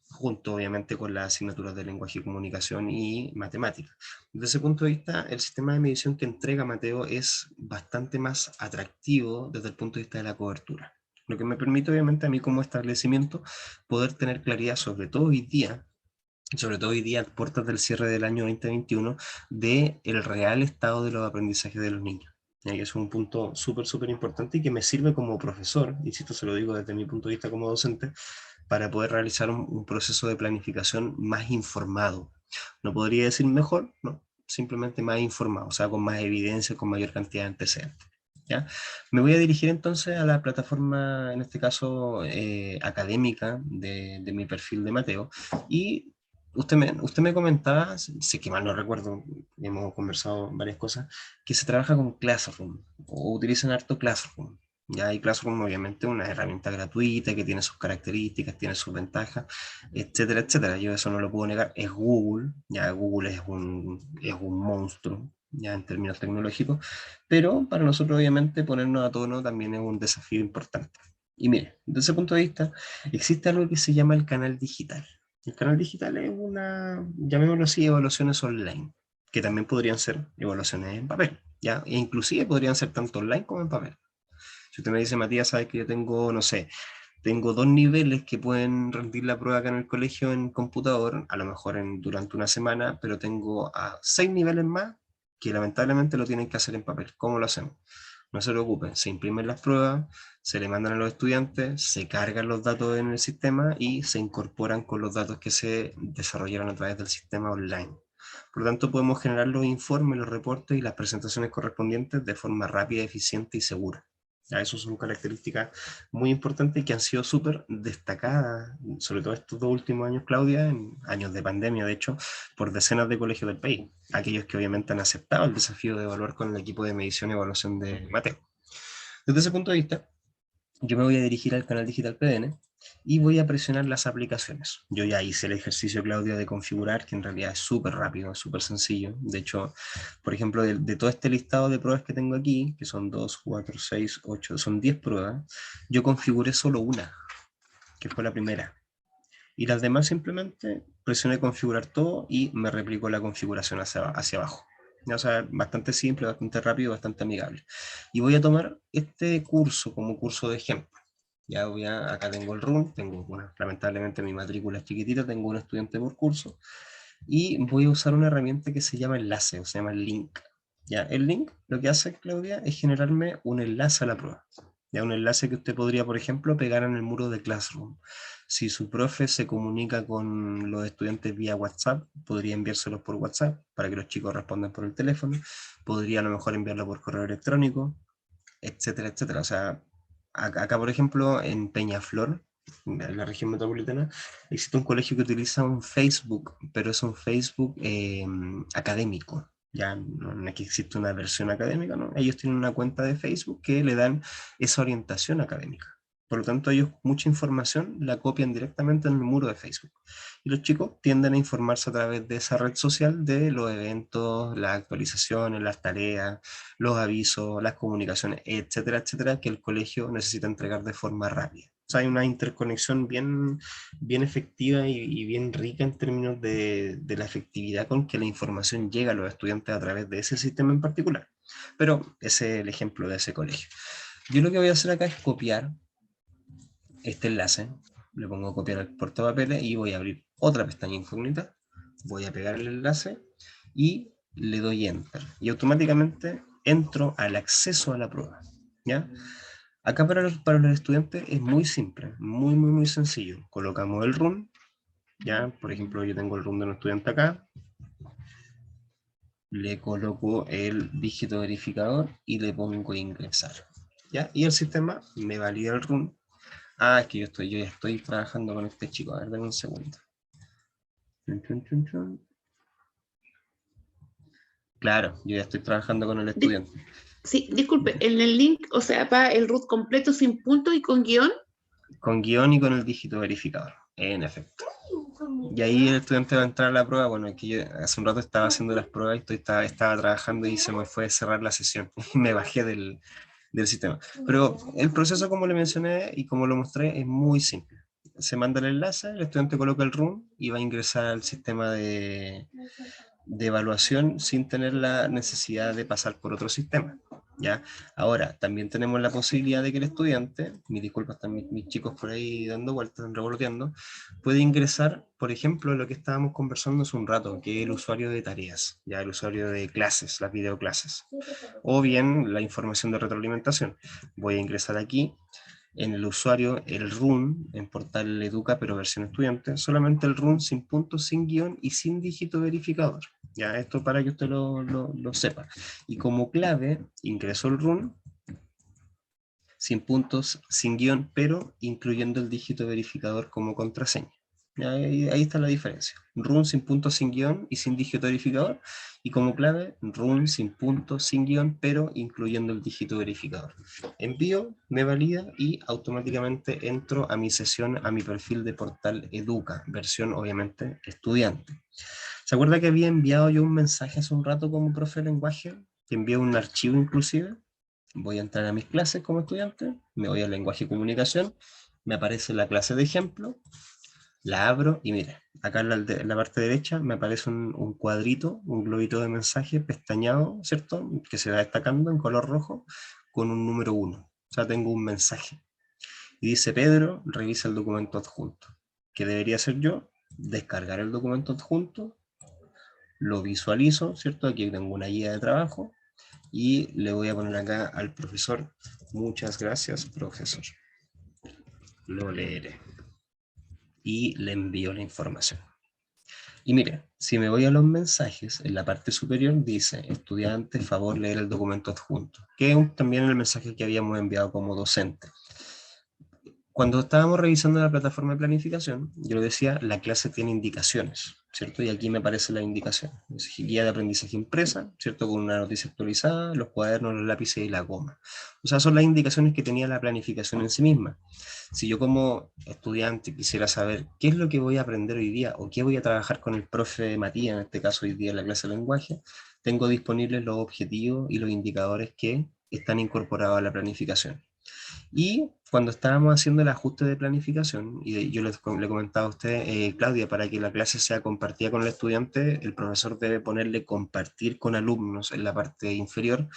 junto obviamente con las asignaturas de lenguaje y comunicación y matemáticas. Desde ese punto de vista, el sistema de medición que entrega Mateo es bastante más atractivo desde el punto de vista de la cobertura. Lo que me permite obviamente a mí como establecimiento poder tener claridad sobre todo hoy día, a puertas del cierre del año 2021, de el real estado de los aprendizajes de los niños. Y es un punto súper importante y que me sirve como profesor, insisto, se lo digo desde mi punto de vista como docente, para poder realizar un proceso de planificación más informado. No podría decir mejor, no, simplemente más informado, o sea, con más evidencia, con mayor cantidad de antecedentes. ¿Ya? Me voy a dirigir entonces a la plataforma, en este caso académica de mi perfil de Mateo, y usted me comentaba, si que mal no recuerdo, hemos conversado varias cosas, que se trabaja con Classroom, o utilizan harto Classroom. Ya hay Classroom, obviamente, una herramienta gratuita que tiene sus características, tiene sus ventajas, etcétera, etcétera. Yo eso no lo puedo negar. Es Google, ya Google es un monstruo, ya en términos tecnológicos, pero para nosotros, obviamente, ponernos a tono también es un desafío importante. Y mire, desde ese punto de vista, existe algo que se llama el canal digital. El canal digital es llamémoslo así, evaluaciones online, que también podrían ser evaluaciones en papel, ¿ya? E inclusive podrían ser tanto online como en papel. Si usted me dice, Matías, sabes que yo tengo, no sé, tengo dos niveles que pueden rendir la prueba acá en el colegio en computador, a lo mejor durante una semana, pero tengo a 6 niveles más que lamentablemente lo tienen que hacer en papel. ¿Cómo lo hacemos? No se preocupen, se imprimen las pruebas, se le mandan a los estudiantes, se cargan los datos en el sistema y se incorporan con los datos que se desarrollaron a través del sistema online. Por lo tanto, podemos generar los informes, los reportes y las presentaciones correspondientes de forma rápida, eficiente y segura. Ya, eso son características muy importantes que han sido súper destacadas, sobre todo estos 2 últimos años, Claudia, en años de pandemia, de hecho, por decenas de colegios del país, aquellos que obviamente han aceptado el desafío de evaluar con el equipo de medición y evaluación de Mateo. Desde ese punto de vista, yo me voy a dirigir al canal digital PDN y voy a presionar las aplicaciones. Yo ya hice el ejercicio, Claudia, de configurar, que en realidad es súper rápido, es súper sencillo. De hecho, por ejemplo, de todo este listado de pruebas que tengo aquí, que son 2, 4, 6, 8, son 10 pruebas, yo configuré solo una, que fue la primera. Y las demás simplemente presioné configurar todo y me replicó la configuración hacia abajo. O sea, bastante simple, bastante rápido, bastante amigable. Y voy a tomar este curso como curso de ejemplo. Ya acá tengo el RUN, tengo, bueno, lamentablemente mi matrícula es chiquitita, tengo un estudiante por curso, y voy a usar una herramienta que se llama enlace, o se llama link. Ya, el link lo que hace, Claudia, es generarme un enlace a la prueba. Ya, un enlace que usted podría, por ejemplo, pegar en el muro de Classroom. Si su profe se comunica con los estudiantes vía WhatsApp, podría enviárselos por WhatsApp para que los chicos respondan por el teléfono. Podría a lo mejor enviarlo por correo electrónico, etcétera, etcétera. O sea, acá, por ejemplo, en Peñaflor, en la región metropolitana, existe un colegio que utiliza un Facebook, pero es un Facebook académico. Ya no es que existe una versión académica, ¿no? Ellos tienen una cuenta de Facebook que le dan esa orientación académica. Por lo tanto, ellos mucha información la copian directamente en el muro de Facebook. Y los chicos tienden a informarse a través de esa red social de los eventos, las actualizaciones, las tareas, los avisos, las comunicaciones, etcétera, etcétera, que el colegio necesita entregar de forma rápida. O sea, hay una interconexión bien efectiva y bien rica en términos de la efectividad con que la información llega a los estudiantes a través de ese sistema en particular. Pero ese es el ejemplo de ese colegio. Yo lo que voy a hacer acá es copiar este enlace, le pongo copiar al portapapeles y voy a abrir otra pestaña incógnita, voy a pegar el enlace y le doy enter. Y automáticamente entro al acceso a la prueba. ¿Ya? Acá para los estudiantes es muy simple, muy sencillo. Colocamos el room, ¿ya? Por ejemplo, yo tengo el room de un estudiante acá, le coloco el dígito verificador y le pongo ingresar. ¿Ya? Y el sistema me valida el room. Ah, es que yo ya estoy trabajando con este chico. A ver, dame un segundo. Claro, yo ya estoy trabajando con el estudiante. Sí, disculpe, en el link, o sea, para el root completo sin punto y con guión. Con guión y con el dígito verificador, en efecto. Y ahí el estudiante va a entrar a la prueba. Bueno, es que yo hace un rato estaba haciendo las pruebas y estaba trabajando y se me fue a cerrar la sesión. Me bajé del sistema. Pero el proceso, como le mencioné y como lo mostré, es muy simple. Se manda el enlace, el estudiante coloca el room y va a ingresar al sistema de evaluación sin tener la necesidad de pasar por otro sistema. ¿Ya? Ahora, también tenemos la posibilidad de que el estudiante, mis disculpas, están mis chicos por ahí dando vueltas, revoloteando, puede ingresar, por ejemplo, lo que estábamos conversando hace un rato, que es el usuario de tareas, ya el usuario de clases, las videoclases, o bien la información de retroalimentación. Voy a ingresar aquí, en el usuario, el RUN, en Portal Educa, pero versión estudiante, solamente el RUN sin puntos, sin guión y sin dígito verificador. Ya, esto para que usted lo sepa. Y como clave, ingreso el RUN, sin puntos, sin guión, pero incluyendo el dígito verificador como contraseña. Ahí está la diferencia. Run sin puntos, sin guión y sin dígito verificador. Y como clave, run sin puntos, sin guión, pero incluyendo el dígito verificador. Envío, me valida y automáticamente entro a mi sesión, a mi perfil de Portal Educa, versión obviamente estudiante. ¿Se acuerda que había enviado yo un mensaje hace un rato como profe de lenguaje? Que envié un archivo inclusive. Voy a entrar a mis clases como estudiante, me voy al lenguaje y comunicación, me aparece la clase de ejemplo, la abro y mire, acá en la parte derecha me aparece un cuadrito, un globito de mensaje pestañado, ¿cierto? Que se va destacando en color rojo con un número 1. O sea, tengo un mensaje. Y dice, Pedro, revisa el documento adjunto. ¿Qué debería hacer yo? Descargar el documento adjunto, lo visualizo, ¿cierto? Aquí tengo una guía de trabajo y le voy a poner acá al profesor, muchas gracias, profesor. Lo leeré. Y le envío la información. Y mire, si me voy a los mensajes, en la parte superior dice, estudiante, favor leer el documento adjunto, que es también el mensaje que habíamos enviado como docente. Cuando estábamos revisando la plataforma de planificación, yo decía, la clase tiene indicaciones, ¿cierto? Y aquí me aparece la indicación. Guía de aprendizaje impresa, ¿cierto? Con una noticia actualizada, los cuadernos, los lápices y la goma. O sea, son las indicaciones que tenía la planificación en sí misma. Si yo como estudiante quisiera saber qué es lo que voy a aprender hoy día o qué voy a trabajar con el profe Matías, en este caso hoy día en la clase de lenguaje, tengo disponibles los objetivos y los indicadores que están incorporados a la planificación. Y cuando estábamos haciendo el ajuste de planificación, yo le comentaba a usted, Claudia, para que la clase sea compartida con el estudiante, el profesor debe ponerle compartir con alumnos en la parte inferior.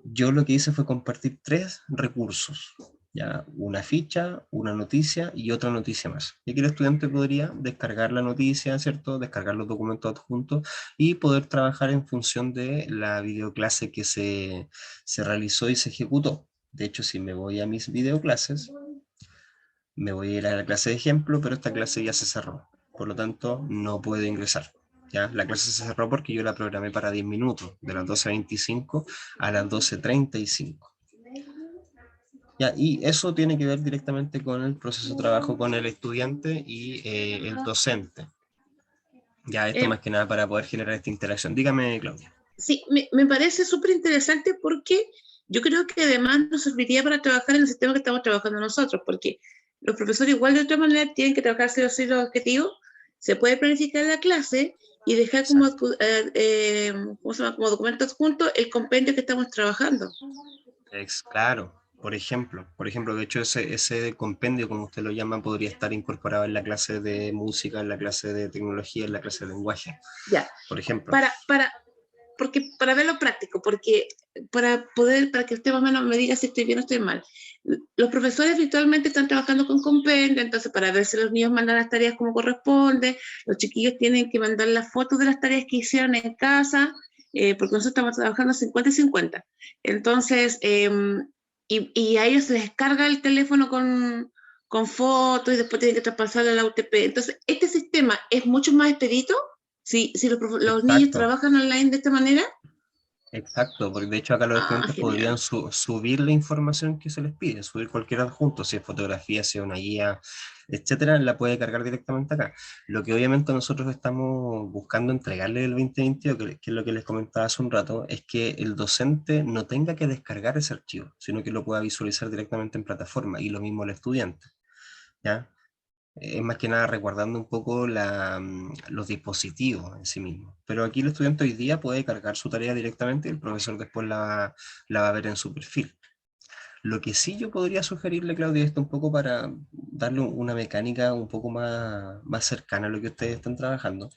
Yo lo que hice fue compartir 3 recursos, ¿ya? Una ficha, una noticia y otra noticia más. Y aquí el estudiante podría descargar la noticia, ¿cierto? Descargar los documentos adjuntos y poder trabajar en función de la videoclase que se realizó y se ejecutó. De hecho, si me voy a mis videoclases, me voy a ir a la clase de ejemplo, pero esta clase ya se cerró. Por lo tanto, no puedo ingresar. ¿Ya? La clase se cerró porque yo la programé para 10 minutos, de las 12:25 a las 12:35. ¿Ya? Y eso tiene que ver directamente con el proceso de trabajo con el estudiante y el docente. Ya, esto Eh, más que nada para poder generar esta interacción. Dígame, Claudia. sí, me parece súper interesante porque yo creo que además nos serviría para trabajar en el sistema que estamos trabajando nosotros, porque los profesores igual de otra manera tienen que trabajar sí o sí los objetivos, se puede planificar la clase y dejar como, Exacto. ¿cómo se llama? Como documentos juntos el compendio que estamos trabajando. Claro, por ejemplo, de hecho ese compendio, como usted lo llama, podría estar incorporado en la clase de música, en la clase de tecnología, en la clase de lenguaje, Ya, por ejemplo. para, porque para verlo práctico, porque para que usted más o menos me diga si estoy bien o estoy mal. Los profesores virtualmente están trabajando con compendio, entonces para ver si los niños mandan las tareas como corresponde, los chiquillos tienen que mandar las fotos de las tareas que hicieron en casa, porque nosotros estamos trabajando 50 y 50. Entonces, y a ellos se les descarga el teléfono con fotos y después tienen que traspasarlo a la UTP. Entonces, este sistema es mucho más expedito si los niños Exacto, trabajan online de esta manera. exacto, porque de hecho acá los Ah, estudiantes podrían genial. subir la información que se les pide, subir cualquier adjunto, si es fotografía, si es una guía, etcétera, la puede cargar directamente acá. Lo que obviamente nosotros estamos buscando entregarle el 2022, que es lo que les comentaba hace un rato, es que el docente no tenga que descargar ese archivo, sino que lo pueda visualizar directamente en plataforma, y lo mismo el estudiante, ¿ya? Es más que nada resguardando un poco los dispositivos en sí mismos. Pero aquí el estudiante hoy día puede cargar su tarea directamente y el profesor después la va a ver en su perfil. Lo que sí yo podría sugerirle, Claudia, esto un poco para darle una mecánica un poco más cercana a lo que ustedes están trabajando,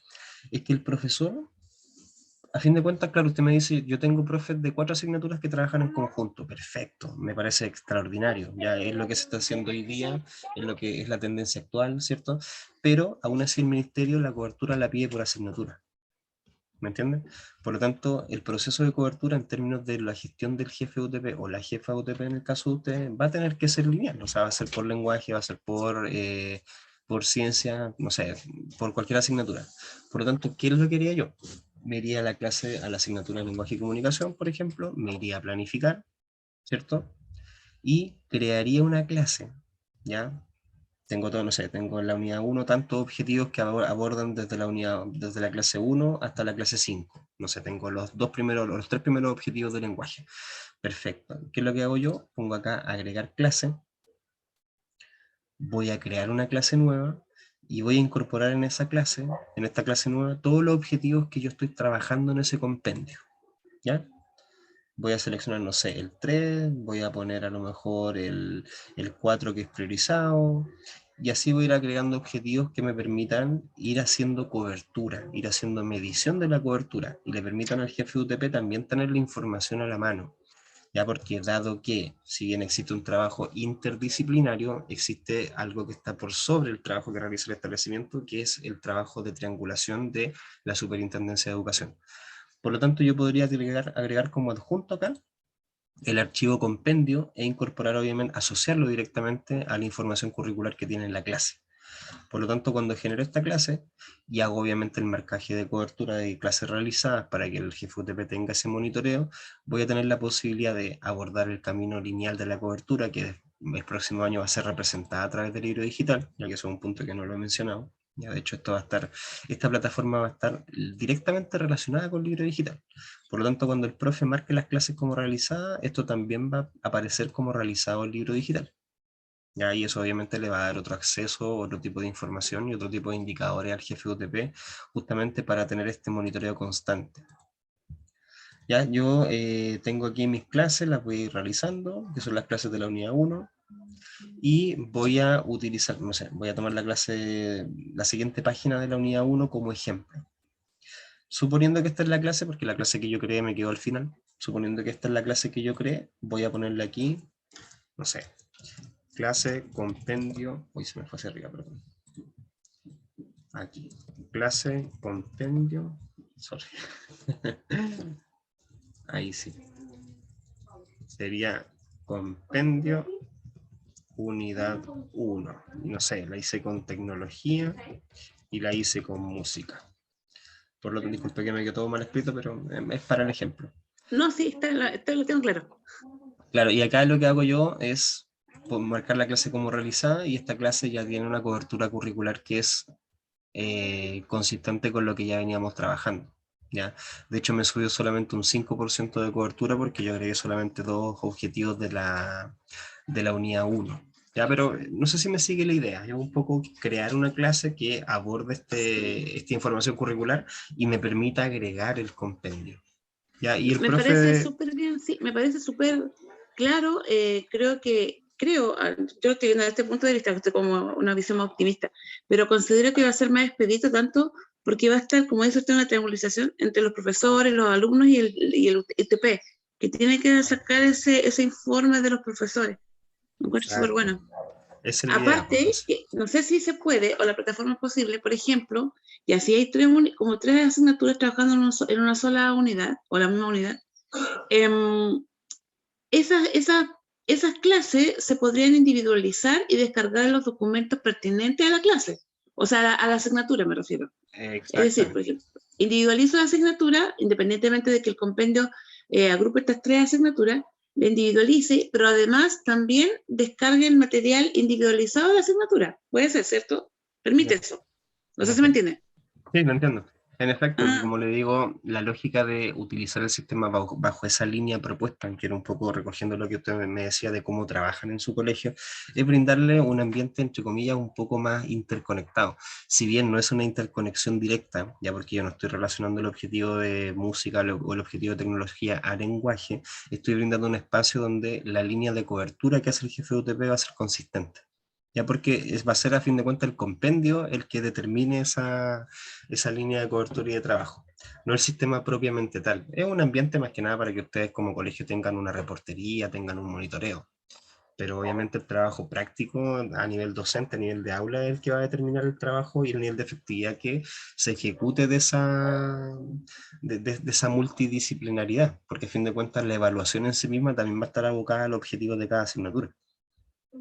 es que el profesor, a fin de cuentas, claro, usted me dice, yo tengo profes de 4 asignaturas que trabajan en conjunto. Perfecto, me parece extraordinario. Ya es lo que se está haciendo hoy día, es lo que es la tendencia actual, ¿cierto? Pero aún así el ministerio la cobertura la pide por asignatura. ¿Me entiende? Por lo tanto, el proceso de cobertura en términos de la gestión del jefe UTP o la jefa UTP en el caso de usted va a tener que ser lineal, o sea, va a ser por lenguaje, va a ser por ciencia, no sé, por cualquier asignatura. Por lo tanto, ¿qué es lo que haría yo? Me iría a la clase, a la asignatura de lenguaje y comunicación, por ejemplo, me iría a planificar, ¿cierto? Y crearía una clase, ¿ya? Tengo todo, no sé, tengo en la unidad uno tantos objetivos que abordan desde desde la clase uno hasta la clase 5. No sé, tengo los 3 primeros objetivos de lenguaje. Perfecto. ¿Qué es lo que hago yo? Pongo acá agregar clase, voy a crear una clase nueva y voy a incorporar en esta clase nueva, todos los objetivos que yo estoy trabajando en ese compendio. ¿Ya? Voy a seleccionar, no sé, el 3, voy a poner a lo mejor el 4 que es priorizado, y así voy a ir agregando objetivos que me permitan ir haciendo cobertura, ir haciendo medición de la cobertura, y le permitan al jefe de UTP también tener la información a la mano. Ya, porque dado que, si bien existe un trabajo interdisciplinario, existe algo que está por sobre el trabajo que realiza el establecimiento, que es el trabajo de triangulación de la Superintendencia de Educación. Por lo tanto, yo podría agregar como adjunto acá el archivo compendio e incorporar, obviamente, asociarlo directamente a la información curricular que tiene en la clase. Por lo tanto, cuando genero esta clase y hago obviamente el marcaje de cobertura de clases realizadas para que el jefe UTP tenga ese monitoreo, voy a tener la posibilidad de abordar el camino lineal de la cobertura, que el próximo año va a ser representada a través del libro digital, ya que eso es un punto que no lo he mencionado. Ya, de hecho, esta plataforma va a estar directamente relacionada con el libro digital. Por lo tanto, cuando el profe marque las clases como realizadas, esto también va a aparecer como realizado el libro digital. Ya, y eso obviamente le va a dar otro acceso, otro tipo de información y otro tipo de indicadores al jefe de UTP, justamente para tener este monitoreo constante. Ya, yo tengo aquí mis clases, las voy a ir realizando, que son las clases de la unidad 1, y voy a utilizar, no sé, voy a tomar la clase, la siguiente página de la unidad 1 como ejemplo. Suponiendo que esta es la clase, porque la clase que yo creé me quedó al final, suponiendo que esta es la clase que yo creé, voy a ponerle aquí, no sé, clase, compendio, uy, se me fue hacia arriba, perdón. Aquí, clase, compendio, sorry. Ahí sí. Sería compendio unidad 1. No sé, la hice con tecnología y la hice con música. Por lo que disculpe que me quedó todo mal escrito, pero es para el ejemplo. No, sí, lo tengo claro. Claro, y acá lo que hago yo es marcar la clase como realizada y esta clase ya tiene una cobertura curricular que es consistente con lo que ya veníamos trabajando. ¿Ya? De hecho, me subió solamente un 5% de cobertura porque yo agregué solamente dos objetivos de la unidad 1. ¿Ya? Pero no sé si me sigue la idea. Es un poco crear una clase que aborde esta información curricular y me permita agregar el compendio. ¿Ya? Y el Me parece profe... súper bien, sí, me parece súper claro. Yo estoy viendo desde este punto de vista, estoy como una visión más optimista, pero considero que va a ser más expedito tanto porque va a estar, como dice usted, una triangulización entre los profesores, los alumnos y el UTP, que tiene que sacar ese informe de los profesores. Me encuentro súper Exacto. bueno. Esa es la idea, pues, Aparte, entonces. no sé si se puede o la plataforma es posible, por ejemplo, y así hay como tres asignaturas trabajando en una sola unidad o la misma unidad. em, esas, esas, esas clases se podrían individualizar y descargar los documentos pertinentes a la clase, o sea, a la asignatura me refiero. Es decir, por Exactamente. ejemplo, individualizo la asignatura, independientemente de que el compendio agrupe estas tres asignaturas, la individualice, pero además también descargue el material individualizado de la asignatura. Puede ser, ¿cierto? Permite eso. No En sé si me efecto. entiende. Sí, lo entiendo. En efecto, Ah, como le digo, la lógica de utilizar el sistema bajo esa línea propuesta, que era un poco recogiendo lo que usted me decía de cómo trabajan en su colegio, es brindarle un ambiente, entre comillas, un poco más interconectado. Si bien no es una interconexión directa, ya porque yo no estoy relacionando el objetivo de música o el objetivo de tecnología a lenguaje, estoy brindando un espacio donde la línea de cobertura que hace el jefe de UTP va a ser consistente. Ya porque va a ser a fin de cuentas el compendio el que determine esa línea de cobertura y de trabajo, no el sistema propiamente tal. Es un ambiente más que nada para que ustedes como colegio tengan una reportería, tengan un monitoreo, pero obviamente el trabajo práctico a nivel docente, a nivel de aula, es el que va a determinar el trabajo y el nivel de efectividad que se ejecute de esa multidisciplinaridad, porque a fin de cuentas la evaluación en sí misma también va a estar abocada al objetivo de cada asignatura.